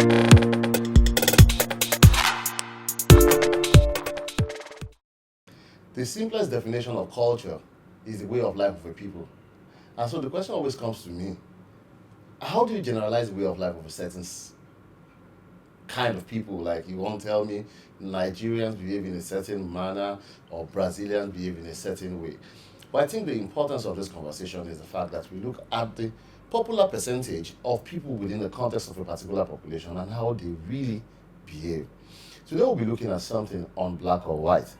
The simplest definition of culture is the way of life of a people. And so the question always comes to me, how do you generalize the way of life of a certain kind of people? Like, you won't tell me Nigerians behave in a certain manner or Brazilians behave in a certain way. But I think the importance of this conversation is the fact that we look at the popular percentage of people within the context of a particular population and how they really behave. Today we'll be looking at something on black or white.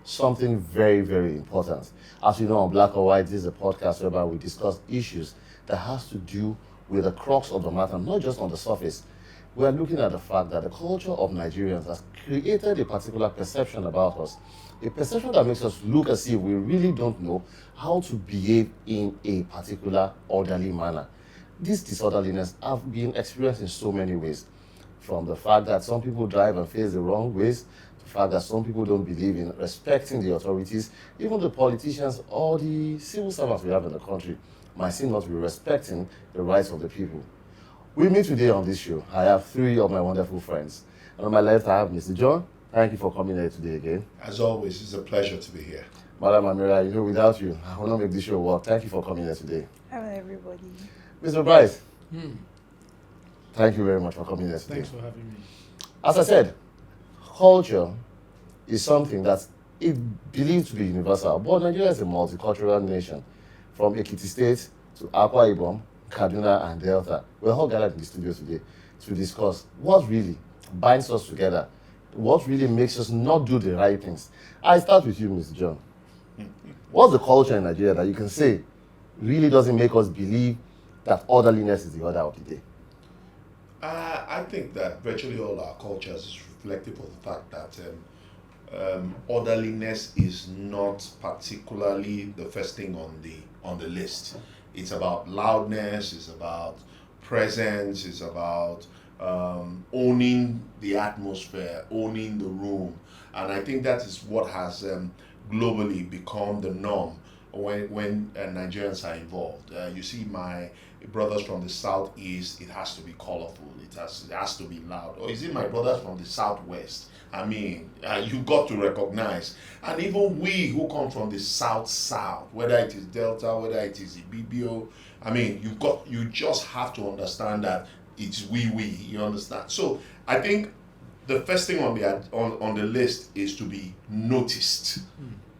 Something very, very important. As you know, on Black or White, this is a podcast whereby we discuss issues that has to do with the crux of the matter, not just on the surface. We are looking at the fact that the culture of Nigerians has created a particular perception about us, a perception that makes us look as if we really don't know how to behave in a particular orderly manner. This disorderliness have been experienced in so many ways, from the fact that some people drive and face the wrong ways, the fact that some people don't believe in respecting the authorities, even the politicians or the civil servants we have in the country might seem not to be respecting the rights of the people. With me today on this show, I have three of my wonderful friends. And on my left, I have Mr. John. Thank you for coming here today again. As always, it's a pleasure to be here. Madam Amira, without you, I will not make this show work. Thank you for coming here today. Hello, everybody. Mr. Bryce, thank you very much for coming here today. Thanks for having me. As I said, culture is something that is believed to be universal, but Nigeria is a multicultural nation. From Ekiti State to Akwa Ibom, Kaduna, and Delta. We're all gathered in the studio today to discuss what really binds us together, what really makes us not do the right things. I start with you, Mr. John. What's the culture in Nigeria that you can say really doesn't make us believe that orderliness is the order of the day? I think that virtually all our cultures is reflective of the fact that orderliness is not particularly the first thing on the list. It's about loudness, it's about presence, it's about owning the atmosphere, owning the room. And I think that is what has globally become the norm when Nigerians are involved. You see my brothers from the southeast, it has to be colorful, it has to be loud. Or is it my brothers from the southwest? I mean, you got to recognize. And even we who come from the south, whether it is Delta, whether it is Ibibio, I mean, you just have to understand that it's we, you understand? So I think the first thing on the list is to be noticed.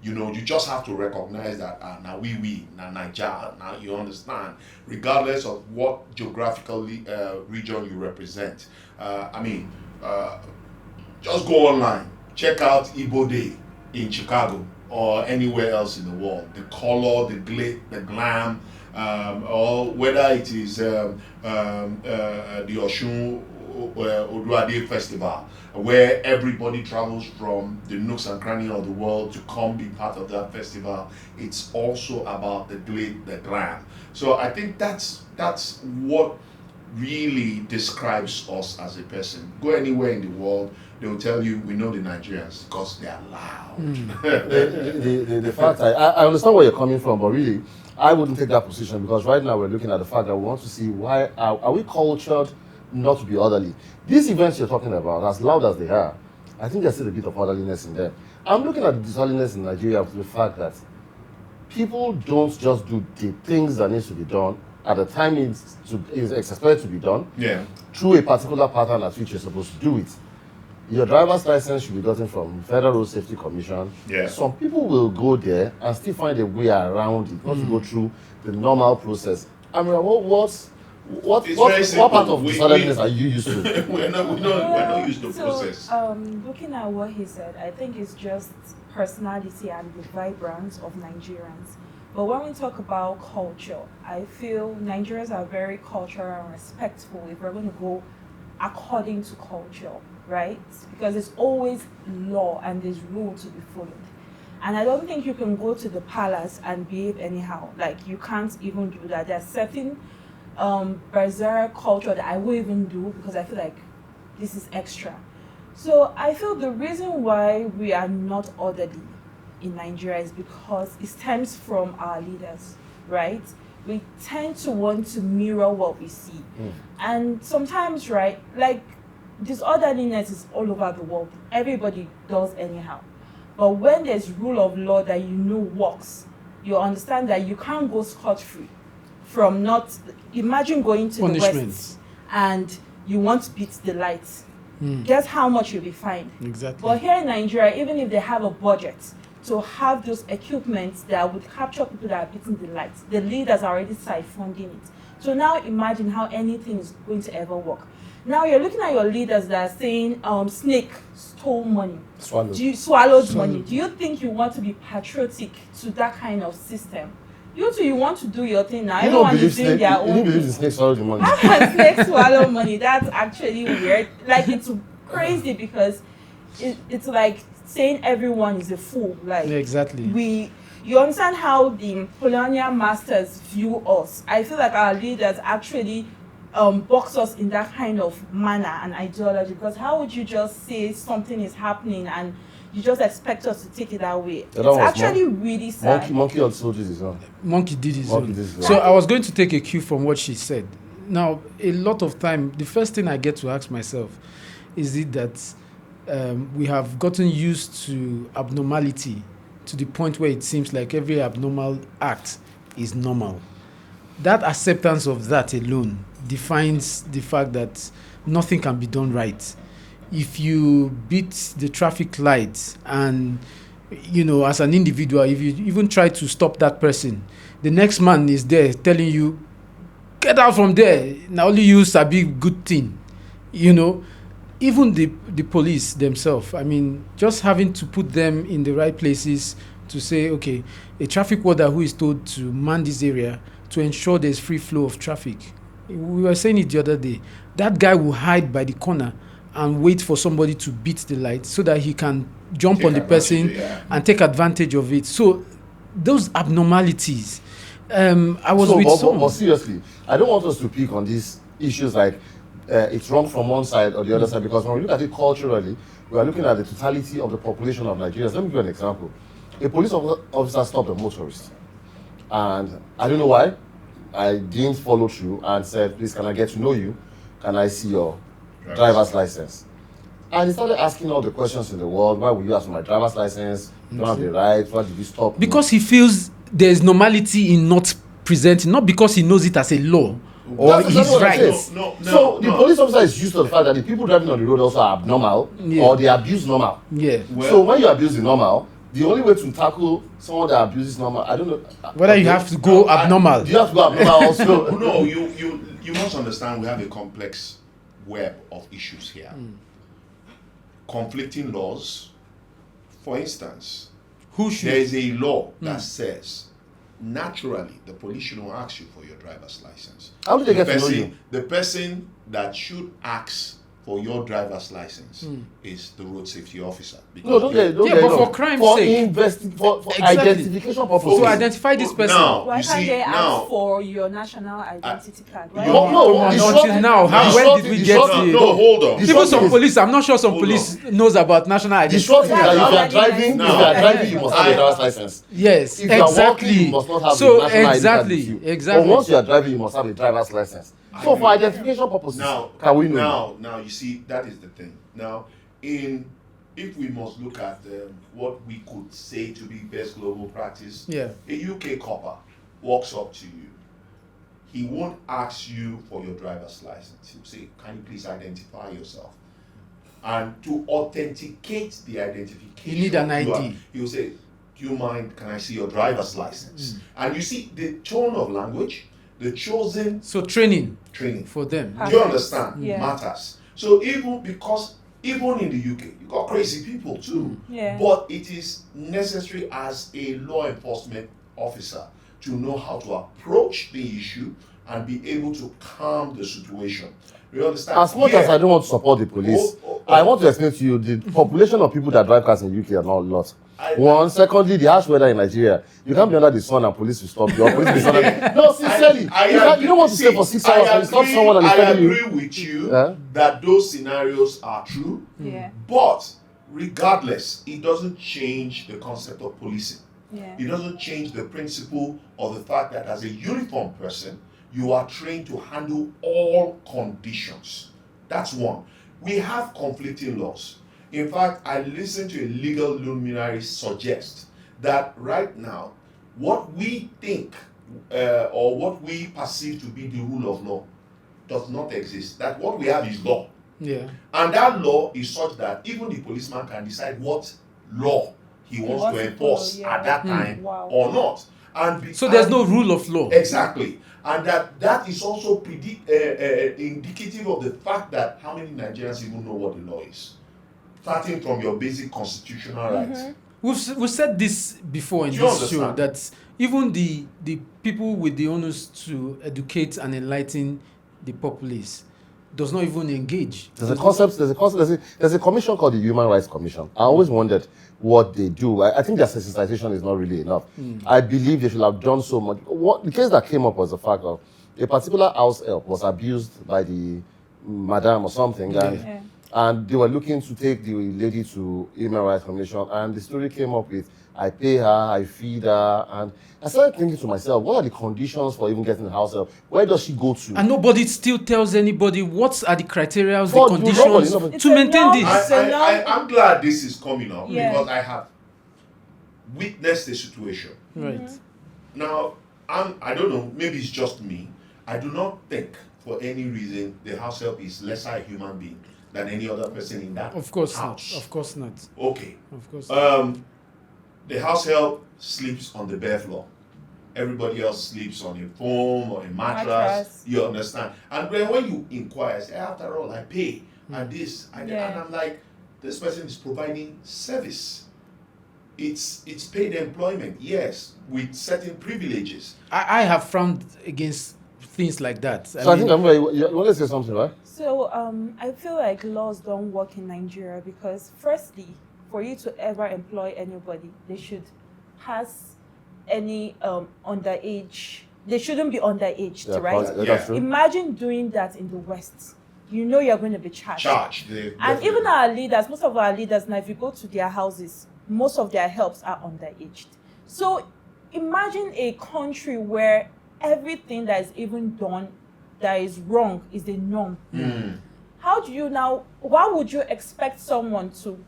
You know, you just have to recognize that now now Niger, now you understand, regardless of what geographical region you represent. Just go online, check out Igbo Day in Chicago or anywhere else in the world. The color, the glitz, the glam, or whether it is the Oshun Oduade Festival, where everybody travels from the nooks and crannies of the world to come be part of that festival. It's also about the glitz, the glam. So I think that's what really describes us as a person. Go anywhere in the world, they will tell you, we know the Nigerians because they are loud. The fact, I understand where you're coming from, but really, I wouldn't take that position, because right now we're looking at the fact that we want to see why are we cultured not to be orderly. These events you're talking about, as loud as they are, I think there's still a bit of orderliness in them. I'm looking at the disorderliness in Nigeria with the fact that people don't just do the things that needs to be done at the time it's expected to be done, through a particular pattern at which you're supposed to do it. Your driver's license should be gotten from Federal Road Safety Commission. Some people will go there and still find a way around it, not to go through the normal process. I mean, what part of disorderliness are you used to? we're not used to process. Looking at what he said, I think it's just personality and the vibrance of Nigerians. But when we talk about culture, I feel Nigerians are very cultural and respectful if we're going to go according to culture, right? Because there's always law and there's rule to be followed. And I don't think you can go to the palace and behave anyhow. Like, you can't even do that. There's certain bizarre culture that I won't even do because I feel like this is extra. So I feel the reason why we are not orderly in Nigeria is because it stems from our leaders, right? We tend to want to mirror what we see. And sometimes, right, like disorderliness is all over the world. Everybody does anyhow. But when there's rule of law that works, you understand that you can't go scot-free from not... Imagine going to the West and you want to beat the lights. Guess how much you'll be fined? Exactly. But here in Nigeria, even if they have a budget to have those equipments that would capture people that are beating the lights, the leaders are already side-funding it. So now imagine how anything is going to ever work. Now you're looking at your leaders that are saying, snake stole money. Swallowed money. Do you think you want to be patriotic to that kind of system? You too, you want to do your thing now. Everyone is doing their own. You believe the snake swallowed the money? How can snake swallow money? That's actually weird. Like, it's crazy because it's like saying everyone is a fool. Like, exactly. You understand how the colonial masters view us. I feel like our leaders actually box us in that kind of manner and ideology, because how would you just say something is happening and you just expect us to take it that way? It's actually really sad. Monkey also did his own. Monkey did his own. So I was going to take a cue from what she said. Now, a lot of time, the first thing I get to ask myself is it that we have gotten used to abnormality to the point where it seems like every abnormal act is normal. That acceptance of that alone defines the fact that nothing can be done right. If you beat the traffic lights and, as an individual, if you even try to stop that person, the next man is there telling you, get out from there. Now only you sabi good thing. Even the police themselves, just having to put them in the right places to say, okay, a traffic warden who is told to man this area to ensure there's free flow of traffic. We were saying it the other day. That guy will hide by the corner and wait for somebody to beat the light so that he can jump on the person and take advantage of it. So those abnormalities, I was with someone. But seriously, I don't want us to pick on these issues like it's wrong from one side or the other side, because when we look at it culturally, we are looking at the totality of the population of Nigerians. Let me give you an example. A police officer stopped a motorist, and I don't know why. I didn't follow through and said, please, can I get to know you? Can I see your driver's license? And he started asking all the questions in the world. Why would you ask for my driver's license? You don't have the right. Why did you stop? Because he feels there's normality in not presenting, not because he knows it as a law or he's right. So the police officer is used to the fact that the people driving on the road also are abnormal, or they abuse normal. Yeah. So when you abuse the normal, the only way to tackle someone that abuses normal, I don't know whether you have to go abnormal. Do you have to go abnormal also? No, you must understand we have a complex web of issues here. Conflicting laws. For instance, there is a law that says naturally the police shouldn't ask you for your driver's license. How do they get to know you? The person that should ask for your driver's license is the road safety officer. No, don't get but for crime's sake. For identification purposes. To identify this person. Now, why can't they ask for your national identity card? Why until now, when did we get the... No, hold on. Even some police, I'm not sure some police knows about national identity. The short thing is that if you are driving, you must have a driver's license. Yes, if you are walking, you must not have a national identity card. Exactly. But once you are driving, you must have a driver's license. So for identification purposes, can we know? Now you see, that is the thing. Now, if we must look at what we could say to be best global practice, a UK copper walks up to you. He won't ask you for your driver's license. He'll say, can you please identify yourself? And to authenticate the identification, you need an ID. He'll say, do you mind, can I see your driver's license? And you see the tone of language, the chosen training for them. Do you understand? Matters. So even in the UK, you got crazy people too. But it is necessary as a law enforcement officer to know how to approach the issue and be able to calm the situation. You understand? As much as I don't want to support the police, I want to explain to you the population of people that drive cars in UK are not a lot. One, secondly, the harsh weather in Nigeria. You can't be under the sun and police will stop you. Or police will stop you. No, sincerely, you don't want to stay for 6 hours and stop someone and I you. agree with you that those scenarios are true. But regardless, it doesn't change the concept of policing. It doesn't change the principle of the fact that as a uniformed person, you are trained to handle all conditions. That's one. we have conflicting laws. In fact, I listened to a legal luminary suggest that right now, what we think or what we perceive to be the rule of law does not exist. That what we have is law. Yeah. And that law is such that even the policeman can decide what law he wants to enforce at that time or not. So there's no rule of law. Exactly. And that is also indicative of the fact that how many Nigerians even know what the law is. Starting from your basic constitutional rights. We've said this before in this show, that even the people with the onus to educate and enlighten the populace does not even engage. There's a commission called the Human Rights Commission. I always wondered what they do. I think their sensitization is not really enough. I believe they should have done so much. The case that came up was the fact of a particular house help was abused by the madam or something, and they were looking to take the lady to Human Rights Commission, and the story came up with, I pay her, I feed her, and I started thinking to myself, what are the conditions for even getting the house help? Where does she go to? And nobody still tells anybody what are the criteria, the conditions to maintain this. I'm glad this is coming up because I have witnessed the situation. Right. Now, I don't know, maybe it's just me. I do not think for any reason the house help is lesser a human being than any other person in that house. Of course not. Of course not. Okay. Of course not. The house help sleeps on the bare floor. Everybody else sleeps on a foam or a mattress. You understand? And when you inquire, say, after all, I pay and this and I'm like, this person is providing service. It's paid employment, yes, with certain privileges. I have frowned against things like that. So I think you want to say something, right? So I feel like laws don't work in Nigeria because, firstly, for you to ever employ anybody, they should has any underage. They shouldn't be underage, right? Imagine doing that in the West. You know you're going to be charged. And even our leaders, most of our leaders now, if you go to their houses, most of their helps are underaged. So imagine a country where everything that is even done that is wrong is the norm. How do you now, why would you expect someone to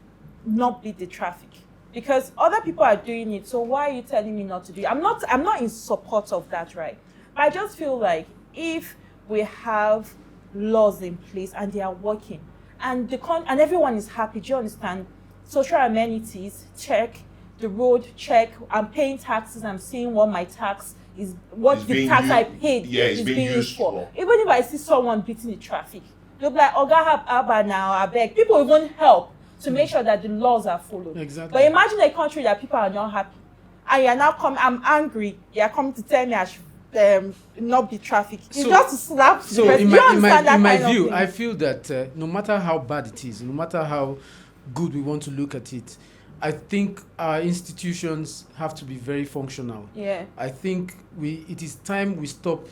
not beat the traffic? Because other people are doing it, so why are you telling me not to do it? I'm not in support of that, right? But I just feel like if we have laws in place and they are working and and everyone is happy, do you understand? Social amenities, check. The road, check. I'm paying taxes, I'm seeing what my tax is, what the tax I paid is being used for. Even if I see someone beating the traffic, they'll be like, Oga Abba now, I beg. People even help to make sure that the laws are followed. Exactly. But imagine a country that people are not happy. And you're now coming, I'm angry. You're coming to tell me I should not be traffic. It's just to slap the person. In my view, I feel that no matter how bad it is, no matter how good we want to look at it, I think our institutions have to be very functional. Yeah. I think it is time we stop,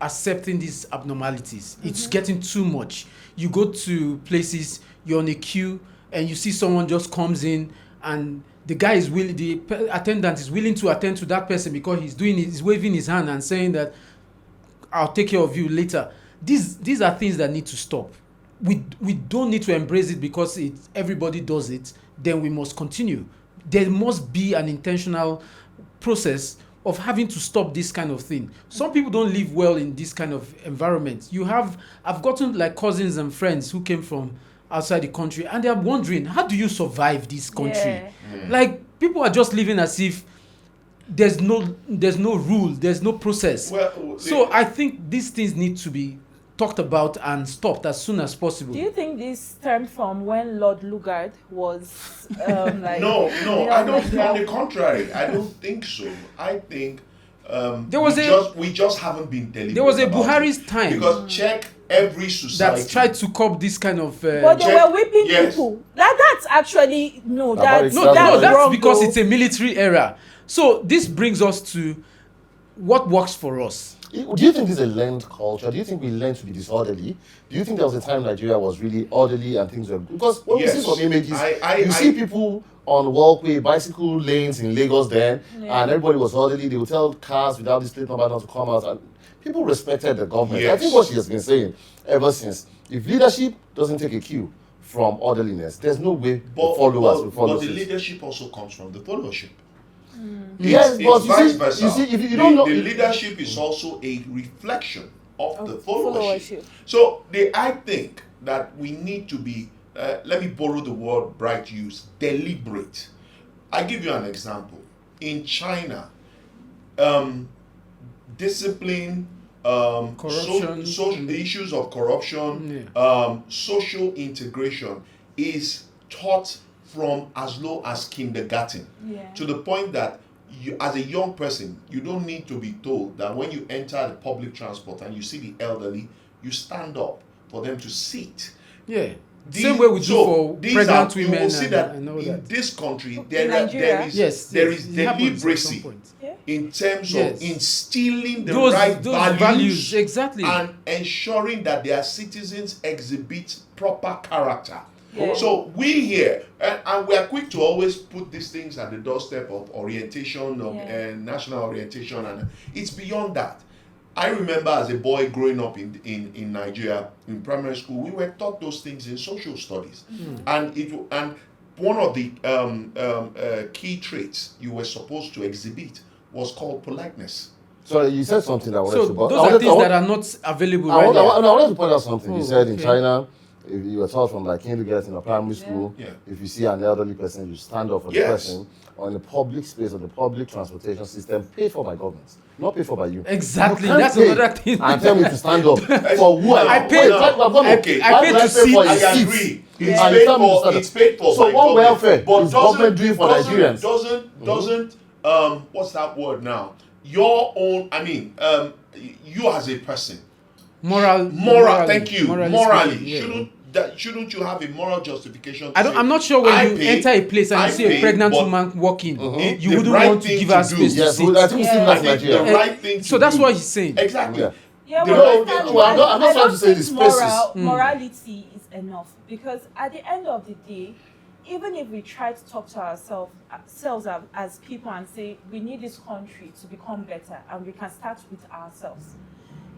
accepting these abnormalities. It's getting too much. You go to places, you're on a queue, and you see someone just comes in, and the guy is willing, the attendant is willing to attend to that person because he's waving his hand and saying that I'll take care of you later. These are things that need to stop. We don't need to embrace it because everybody does it. Then we must continue. There must be an intentional process of having to stop this kind of thing. Some people don't live well in this kind of environment. I've gotten like cousins and friends who came from outside the country, and they're wondering, how do you survive this country? Like, people are just living as if there's no rule, there's no process. So I think these things need to be talked about and stopped as soon as possible. Do you think this stemmed from when Lord Lugard was like... No, I don't. On the contrary, I don't think so. I think we just haven't been deliberate. There was a Buhari's time because check every society that tried to curb this kind of. But they were whipping people. That's actually that's wrong, because it's a military era. So this brings us to what works for us. Do you think this is a learned culture? Do you think we learned to be disorderly? Do you think there was a time Nigeria was really orderly and things were good? Because when we see some images, you see people on walkway, bicycle lanes in Lagos then, and everybody was orderly. They would tell cars without this plate number not to come out, and people respected the government. I Yes. think what she has been saying ever since, if leadership doesn't take a cue from orderliness, there's no way the followers will follow but the suit. leadership also comes from the followership. Yes, but It's vice you versa. see, if you don't know, the leadership is also a reflection of the followership. followership. So I think that we need to be, let me borrow the word Bright use, deliberate. I give you an example. In China, discipline, Corruption. the issues of corruption, social integration is taught from as low as kindergarten, to the point that you, as a young person, you don't need to be told that when you enter the public transport and you see the elderly, you stand up for them to sit. Yeah. Same way we do for pregnant you women. will see that and all in that. this country In there Nigeria? is Yes, there yes, is it happens at some deliberacy point. in terms Yes. of instilling the Those right values, exactly. and ensuring that their citizens exhibit proper character. Yeah. So we here, and we are quick to always put these things at the doorstep of orientation, of national orientation, and it's beyond that. I remember as a boy growing up in Nigeria, in primary school, we were taught those things in social studies. And one of the key traits you were supposed to exhibit was called politeness. So you said something that I wanted So to. But those are things that are not available right now. I wanted to point out something. Oh, You said in okay. China, if you were taught from like kindergarten or primary school, Yeah. if you see an elderly person, you stand up for the Yes. person on the public space or the public transportation system paid for by government, not paid for by you. Exactly. You can't That's pay another thing. And tell me to stand up for who I Wait, paid- okay. I Why paid would to pay sit. for a I seat? agree. And you tell me to stand up. It's paid for So by what government, welfare but is government doing for Nigerians? Doesn't what's that word now? Your own, you as a person, Moral. thank you. Morally speaking, yeah. Shouldn't you have a moral justification? To I don't. say, I'm not sure when I you pay, enter a place and I you see a pay, pregnant but woman walking, it's you the wouldn't right want to thing give to her do. space to Yes, sit. I think we still I that's think the Nigeria. right thing to So that's do. what he's saying. Exactly. Yeah. Yeah, The well, right- I well, I'm not don't trying to say think the spaces. morality is enough, because at the end of the day, even if we try to talk to ourselves as people and say we need this country to become better and we can start with ourselves.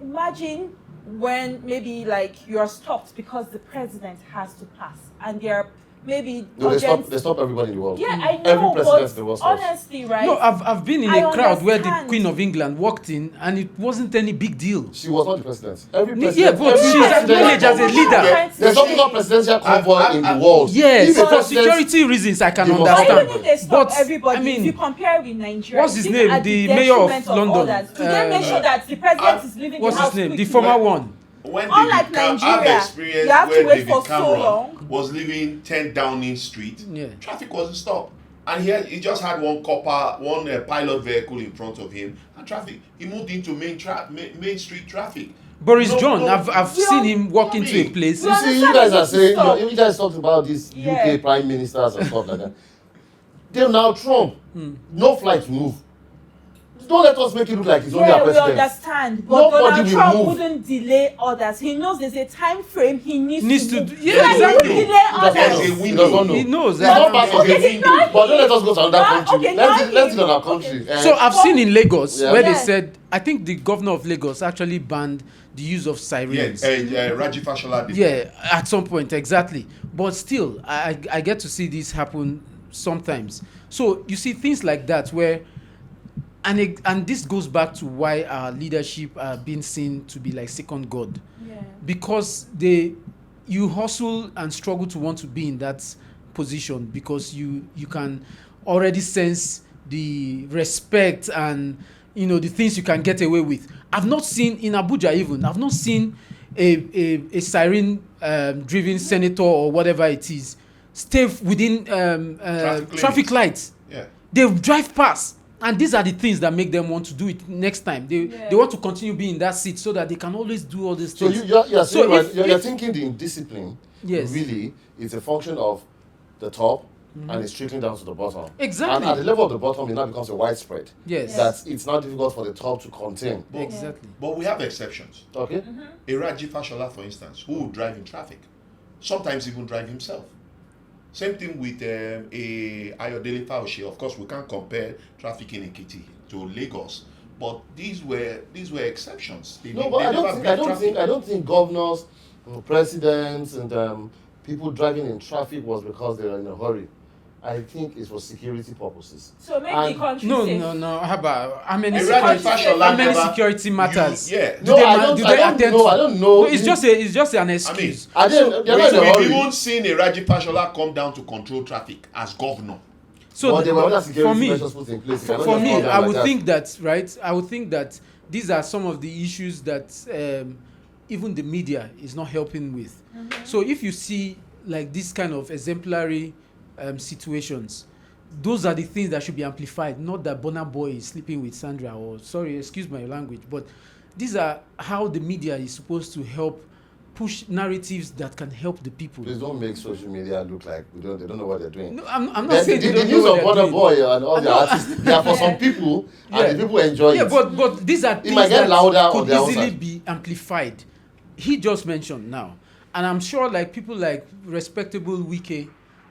Imagine when maybe like you're stopped because the president has to pass and there are maybe No, urgent. they stop everybody in the world. Yeah, I know, Every president in the but world stops. honestly, right? No, I've been in I a crowd where the understand. Queen of England walked in and it wasn't any big deal. She was not the president. Every Yeah, president. but every she's president- acknowledged as a leader. There's something called presidential convoy in the I- world. Yes, If a for president- security reasons, I can You must But understand. even if they stop But, everybody, I mean, if you compare with Nigeria, what's his these name? are The mayor of detriment London. others. Do they make sure that the president is leaving What's the house his name? The quickly? former one. When Unlike I've Nigeria, experienced you have to where wait David for so Cameron long. was living 10 Downing Street. Yeah. Traffic wasn't stopped. And he just had one pilot vehicle in front of him, and traffic. He moved into main street traffic. Boris No, John, no, I've we seen are- him walk into a we- place. we You are- see, you guys are saying, Stop. you guys talked about these Yeah. UK prime ministers and stuff like that. Then now Trump, no flight to move. Don't let us make it look like he's only Yeah, a we president. understand. But Nobody Donald will Trump move. wouldn't delay others. He knows there's a time frame he needs To move. do, There's yeah, a exactly. window. Delay He There's others. a He window. does not know. He knows It's that. not part of Okay, it. it's not But don't him. let us go to another Not- country. okay, Let's not do it in him. our country. Okay. So I've seen in Lagos Yeah. where they Yeah. said, I think the governor of Lagos actually banned the use of sirens. Raji Fashola did. Yeah, at some point, exactly. But still, I get to see this happen sometimes. So you see things like that where, and this goes back to why our leadership are being seen to be like second God, Yeah. because you hustle and struggle to want to be in that position because you can already sense the respect and the things you can get away with. I've not seen in Abuja even. I've not seen a siren driven senator or whatever it is stay within traffic lights. Yeah. They drive past. And these are the things that make them want to do it next time. They want to continue being in that seat so that they can always do all these So things. you're So saying, if- you're if- thinking the discipline Yes. really is a function of the top and it's trickling down to the bottom. Exactly. And at the level of the bottom, it now becomes a widespread. Yes. That it's not difficult for the top to contain. Exactly. But we have exceptions. Okay? A Raji Fashola, for instance, who would drive in traffic, sometimes even drive himself. Same thing with a Ayodele Fauci. Of course, we can't compare traffic in Ekiti to Lagos, but these were exceptions. No, but I don't think governors, presidents, and people driving in traffic was because they were in a hurry. I think it was security purposes. So make the country No, safe. no. How about how many How security matters? Yeah. No, I don't know. No, it's just an excuse. I mean, we've even seen Raji Fashola come down to control traffic as governor. So there were other security for measures put in place. For me, I would think that, right? I would think that these are some of the issues that even the media is not helping with. Mm-hmm. So if you see like this kind of exemplary situations, those are the things that should be amplified. Not that Burna Boy is sleeping with Sandra, or sorry, excuse my language, but these are how the media is supposed to help push narratives that can help the people. Please don't make social media look like they don't know what they're doing. No, I'm not saying the news of Burna Boy and all the artists, they are for some people, and the people enjoy it. Yeah, but these are things might get louder that on could their own easily side. be amplified. He just mentioned now, and I'm sure like people like respectable Wike,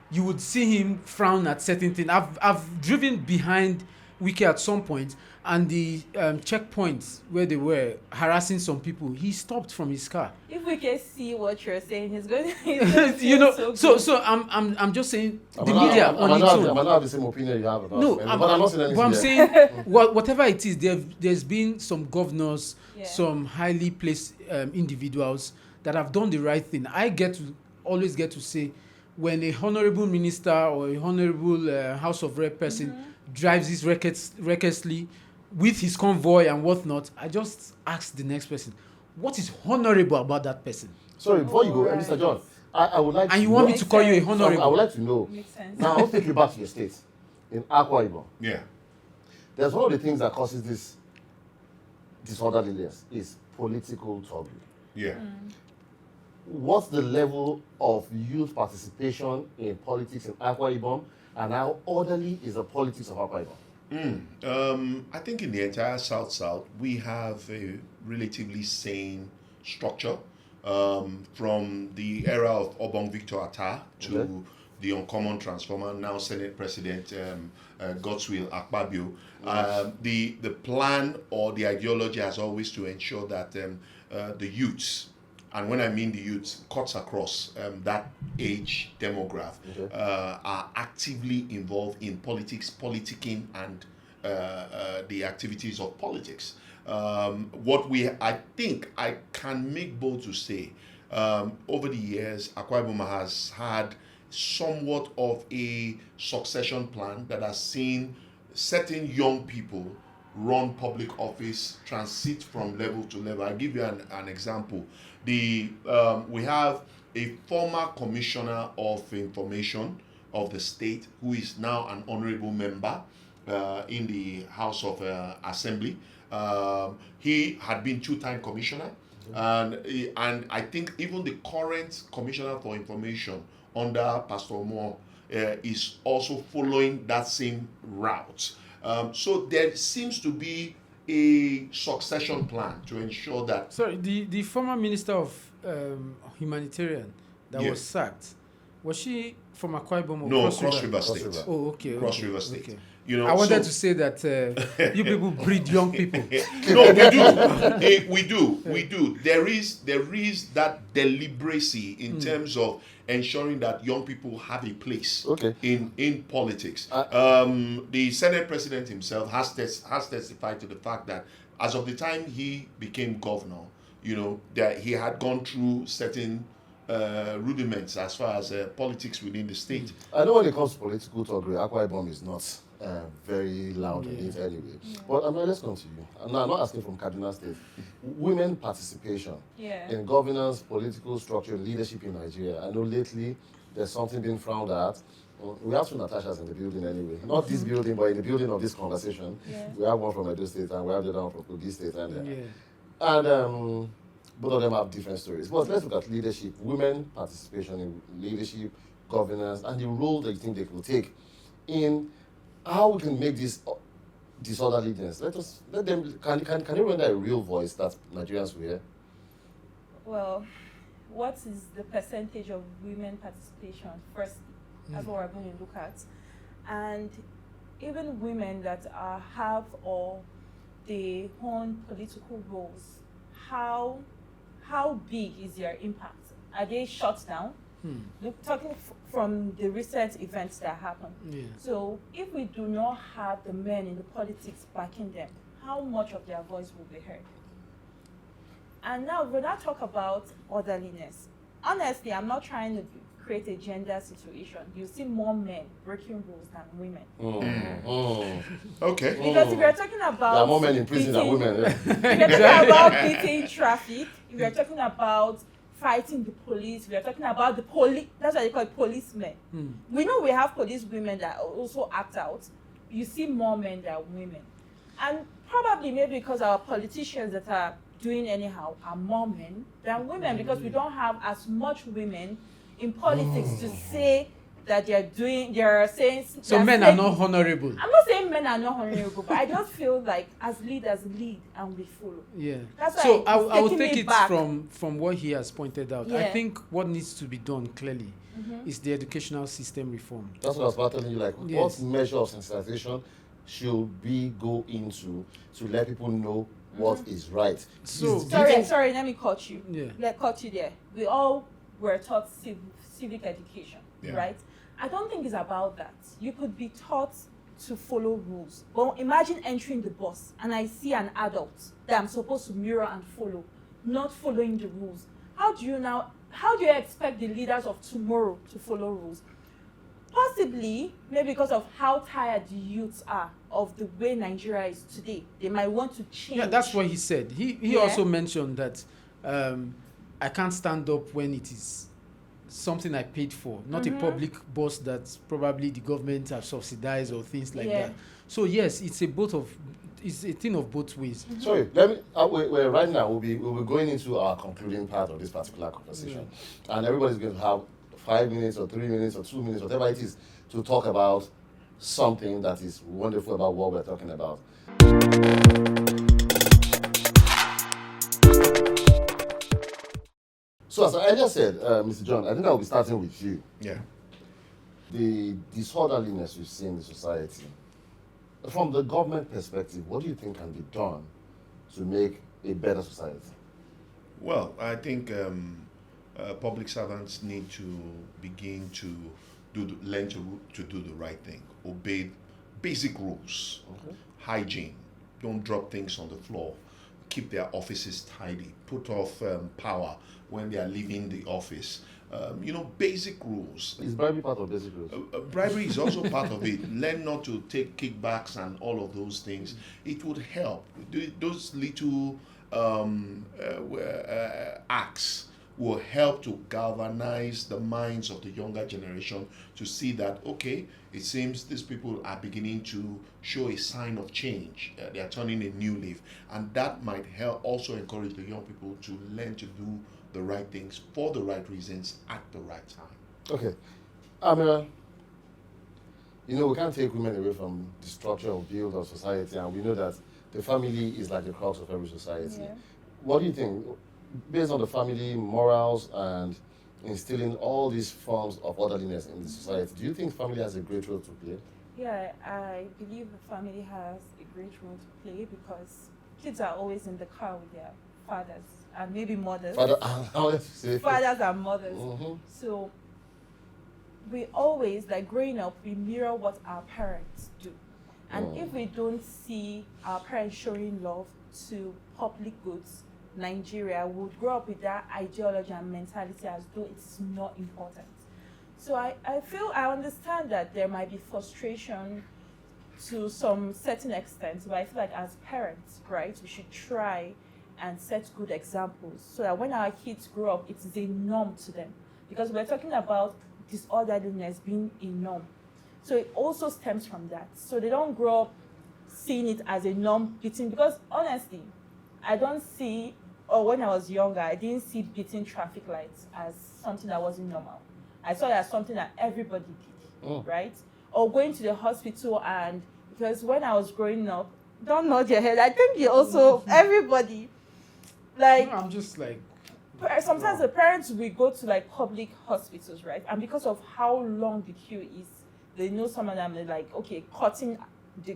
you would see him frown at certain things. I've driven behind Wike at some point, and the checkpoints where they were harassing some people, he stopped from his car. If we can see what you're saying, he's going to you know, so I'm just saying the media on its own. I might not have the same opinion you have about No, but I'm not saying anything. but I'm yet. saying whatever it is, there's been some governors, Yeah. some highly placed individuals that have done the right thing. I always get to say, when a honorable minister or a honorable House of Rep person drives his recklessly with his convoy and whatnot, I just ask the next person, what is honorable about that person? Sorry, before you go, Right. Mr. John, I would like And to you want know, me to call you a Makes sense. honorable? I would like to know. Makes sense. Now, I'll take you back to your state. In Akwa Ibom, Yeah. there's one of the things that causes this disorderliness is political tugging. Yeah. What's the level of youth participation in politics in Akwa Ibom, and how orderly is the politics of Akwa Ibom? I think in the entire South, we have a relatively sane structure from the era of Obong Victor Atta to Okay. the uncommon transformer, now Senate President Godswill Akpabio. The plan or the ideology has always to ensure that the youths, and when I mean the youths, cuts across that age demographic, Okay. are actively involved in politics, politicking, and the activities of politics. I think I can make bold to say, over the years, Akwa Ibom has had somewhat of a succession plan that has seen certain young people run public office, transit from level to level. I'll give you an example. We have a former commissioner of information of the state who is now an honorable member in the House of Assembly. He had been two-time commissioner, and I think even the current commissioner for information under Pastor Moore is also following that same route. So there seems to be a succession plan to ensure that. Sorry, the former minister of humanitarian that Yeah. was sacked, was she from Akwa Ibom or No, Cross Cross River? River Cross State. River. Oh, okay. Cross okay, River State. okay. You know, I wanted so- to say that you people breed young people. No, we do. We do. There is that deliberacy in terms of ensuring that young people have a place Okay. in politics. The Senate President himself has testified to the fact that as of the time he became governor, that he had gone through certain rudiments as far as politics within the state. I know when it comes to political talk, Akwa Ibom is not very loud in it anyway. But let's come to you. I'm not asking from Kaduna State. Women participation in governance, political structure, leadership in Nigeria. I know lately there's something being frowned at. We have two Natashas in the building anyway. Not this building, but in the building of this conversation. Yeah. We have one from Edo State and we have the other one from Kogi State. Yeah. And both of them have different stories. But let's look at leadership, women participation in leadership, governance, and the role that you think they could take in how we can make this disorderliness. Let them. Can they render a real voice that Nigerians will hear? Well, what is the percentage of women participation first? That's what we're going to look at. And even women that have or their own political roles, how big is their impact? Are they shut down? Look, talking from the recent events that happened. Yeah. So if we do not have the men in the politics backing them, how much of their voice will be heard? And now when I talk about orderliness, honestly, I'm not trying to create a gender situation. You see more men breaking rules than women. Okay. Because if you're talking about There are more men in prison than women. Yeah. if you're talking about beating traffic, if you're talking about fighting the police, if you're talking about the police, that's what they call it, policemen. We know we have police women that also act out. You see more men than women. And probably maybe because our politicians that are doing anyhow are more men than women, because we don't have as much women in politics to say that they're saying. So men are not honorable. I'm not saying men are not honorable, but I just feel like as leaders lead and we follow. Yeah. That's So why I will taking take me it back. from what he has pointed out. I Yeah. think what needs to be done clearly is the educational system reform. That's what I was about telling you. Like, Yes. what measure of sensitization should we go into to let people know what is right? So- Sorry, let me cut you. Yeah. Let cut you there. We all were taught civic education, Yeah. right? I don't think it's about that. You could be taught to follow rules. But imagine entering the bus and I see an adult that I'm supposed to mirror and follow, not following the rules. How do you expect the leaders of tomorrow to follow rules? Possibly, maybe because of how tired the youths are of the way Nigeria is today. They might want to change. Yeah, that's what he said. He Yeah. also mentioned that I can't stand up when it is something I paid for, not a public bus that probably the government have subsidized or things like Yeah. that. So yes, it's a thing of both ways. Sorry, let me. We're right now. We'll be going into our concluding part of this particular conversation, and everybody's going to have 5 minutes or 3 minutes or 2 minutes, whatever it is, to talk about something that is wonderful about what we're talking about. So as I earlier said, Mr. John, I think I'll be starting with you. Yeah. The disorderliness we see in the society. From the government perspective, what do you think can be done to make a better society? Well, I think public servants need to begin to learn to do the right thing, obey basic rules, hygiene, don't drop things on the floor, keep their offices tidy, put off power when they are leaving the office. Basic rules. Is bribery part of basic rules? Bribery is also part of it. Learn not to take kickbacks and all of those things. It would help. Those little acts will help to galvanize the minds of the younger generation to see that, okay, it seems these people are beginning to show a sign of change. They are turning a new leaf. And that might help also encourage the young people to learn to do the right things for the right reasons at the right time. Okay. Amira, we can't take women away from the structure of build of society, and we know that the family is like the crux of every society. Yeah. What do you think, based on the family morals and instilling all these forms of orderliness in the society, do you think family has a great role to play? Yeah, I believe the family has a great role to play because kids are always in the car with their fathers and maybe mothers. Fathers and mothers. So we always, like growing up, we mirror what our parents do. And if we don't see our parents showing love to public goods, Nigeria would grow up with that ideology and mentality as though it's not important. So I understand that there might be frustration to some certain extent, but I feel like as parents, right, we should try and set good examples so that when our kids grow up, it's a norm to them. Because we're talking about disorderliness being a norm. So it also stems from that. So they don't grow up seeing it as a norm beating, because honestly, I don't see, or when I was younger, I didn't see beating traffic lights as something that wasn't normal. I saw it as something that everybody did, right? Or going to the hospital, and because when I was growing up, don't nod your head, I think you also, everybody, like, No, I'm just like, sometimes the parents will go to like public hospitals, right? And because of how long the queue is, they know some of them are like, okay, cutting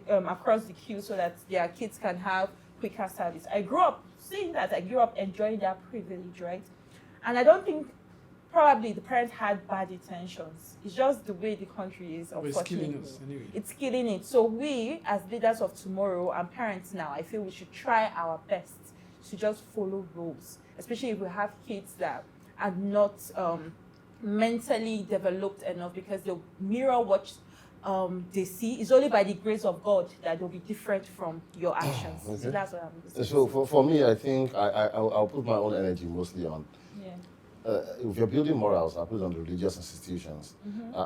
across the queue so that their kids can have quicker service. I grew up seeing that. I grew up enjoying that privilege, right? And I don't think probably the parents had bad intentions. It's just the way the country is, But it's unfortunately. killing us anyway. It's killing it. So we, as leaders of tomorrow and parents now, I feel we should try our best to just follow rules, especially if we have kids that are not mentally developed enough, because the mirror what they see is only by the grace of God that they'll be different from your actions. Okay. So that's what I'm So for me, I think I'll put my own energy mostly on, if you're building morals, I'll put it on the religious institutions.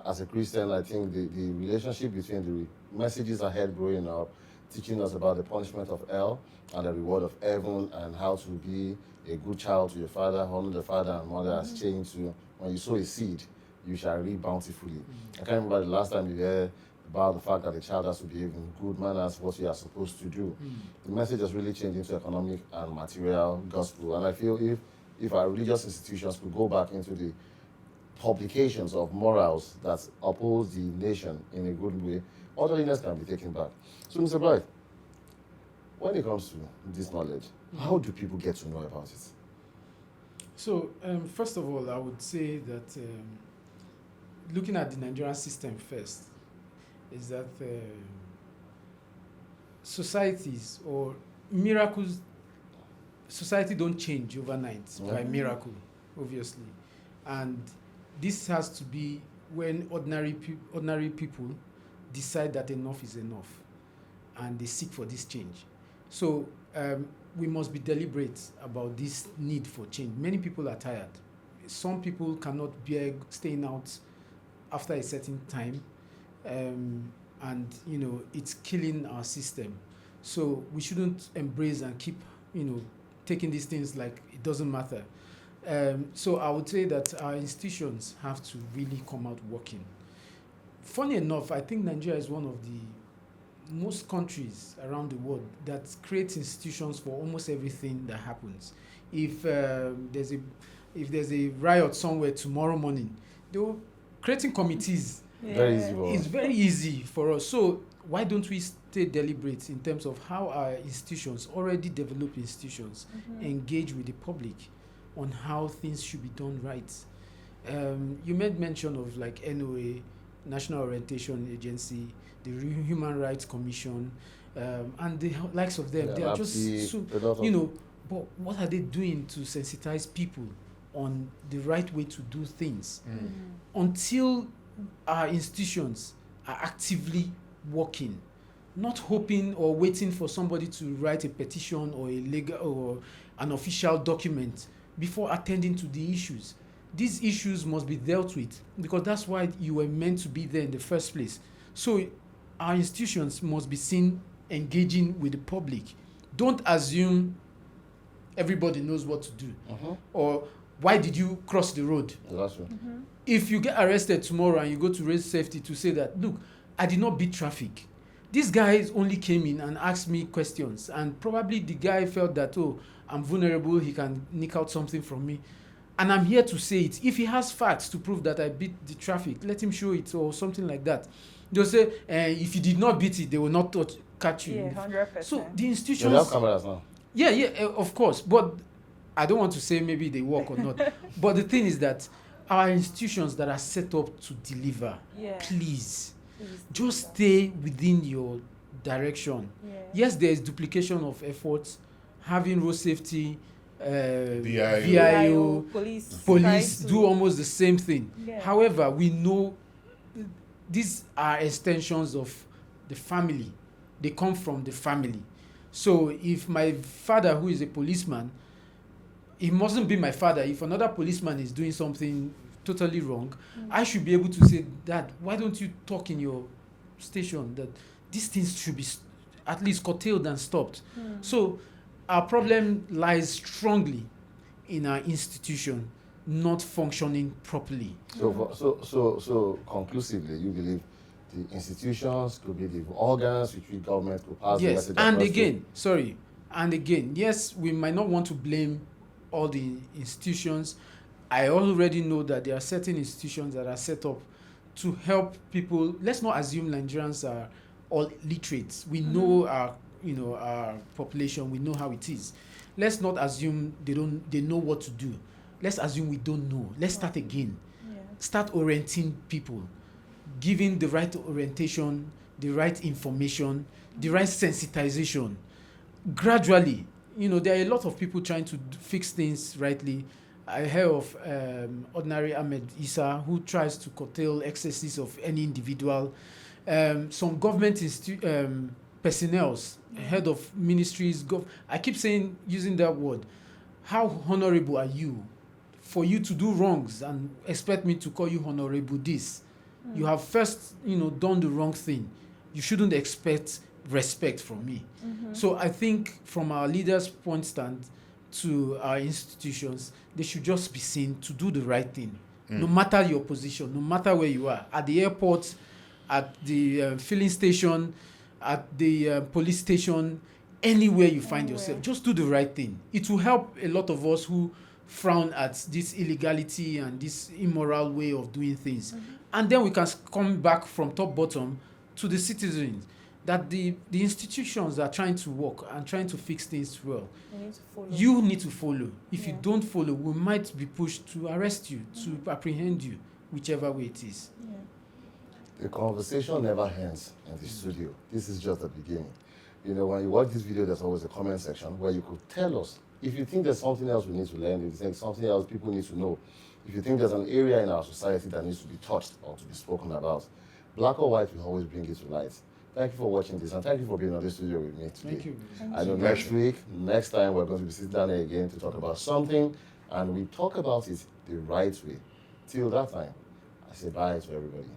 As a Christian, I think the relationship between the messages I had growing up, teaching us about the punishment of hell and the reward of heaven, and how to be a good child to your father, honor the father and mother, has changed to when you sow a seed, you shall reap bountifully. I can't remember the last time you heard about the fact that the child has to behave in good manners, what you are supposed to do. The message has really changed into economic and material gospel. And I feel if our religious institutions could go back into the publications of morals that oppose the nation in a good way, orderliness can be taken back. So, Mr. Bright, when it comes to this knowledge, how do people get to know about it? So, first of all, I would say that looking at the Nigerian system first, is that societies or miracles, society don't change overnight by miracle, obviously. And this has to be when ordinary people decide that enough is enough and they seek for this change. So we must be deliberate about this need for change. Many people are tired. Some people cannot bear staying out after a certain time, and it's killing our system. So we shouldn't embrace and keep taking these things like it doesn't matter. So I would say that our institutions have to really come out working. Funny enough, I think Nigeria is one of the most countries around the world that creates institutions for almost everything that happens. If there's a riot somewhere tomorrow morning, they're creating committees. Very easy. It's very easy for us. So why don't we stay deliberate in terms of how our institutions, already developed institutions, engage with the public on how things should be done right? You made mention of like NOA, National Orientation Agency, the Human Rights Commission, and the likes of them. They are just but what are they doing to sensitize people on the right way to do things? Until our institutions are actively working, not hoping or waiting for somebody to write a petition or a legal or an official document before attending to the issues. These issues must be dealt with because that's why you were meant to be there in the first place. So our institutions must be seen engaging with the public. Don't assume everybody knows what to do, or why did you cross the road? That's right. If you get arrested tomorrow and you go to raise safety to say that, look, I did not beat traffic. These guys only came in and asked me questions, and probably the guy felt that, oh, I'm vulnerable, he can nick out something from me. And I'm here to say it. If he has facts to prove that I beat the traffic, let him show it or something like that. They'll say, if you did not beat it, they will not catch you. Yeah, 100%. So the institutions... They have cameras now. Yeah, of course. But I don't want to say maybe they work or not. But the thing is that our institutions that are set up to deliver, please, just stay within your direction. Yes, there is duplication of efforts, having road safety, VIO, police do almost the same thing. However, we know these are extensions of the family. They come from the family. So if my father, who is a policeman, it mustn't be my father. If another policeman is doing something totally wrong, I should be able to say, Dad, why don't you talk in your station that these things should be at least curtailed and stopped? So our problem lies strongly in our institution not functioning properly. So conclusively, you believe the institutions could be the organs which government could pass the message across and again, yes, we might not want to blame all the institutions. I already know that there are certain institutions that are set up to help people. Let's not assume Nigerians are all literate. We know our our population, we know how it is. Let's not assume they know what to do. Let's assume we don't know. Let's start again. Yeah. Start orienting people, giving the right orientation, the right information, the right sensitization. Gradually, there are a lot of people trying to fix things rightly. I heard of ordinary Ahmed Issa, who tries to curtail excesses of any individual. Some government personnel, head of ministries, I keep using that word. How honorable are you for you to do wrongs and expect me to call you honorable this? You have first, done the wrong thing. You shouldn't expect respect from me. So I think from our leaders' point stand to our institutions, they should just be seen to do the right thing, no matter your position, no matter where you are, at the airport, at the filling station, at the police station, anywhere you find yourself, just do the right thing. It will help a lot of us who frown at this illegality and this immoral way of doing things. And then we can come back from top bottom to the citizens, that the institutions are trying to work and trying to fix things well. You need to follow. If you don't follow, we might be pushed to arrest you, to apprehend you, whichever way it is. The conversation never ends in the studio. This is just the beginning. When you watch this video, there's always a comment section where you could tell us if you think there's something else we need to learn, if you think something else people need to know, if you think there's an area in our society that needs to be touched or to be spoken about. Black or White will always bring it to light. Thank you for watching this, and thank you for being on this studio with me today. Thank you. I know next time we're going to be sitting down here again to talk about something, and we talk about it the right way. Till that time, I say bye to everybody.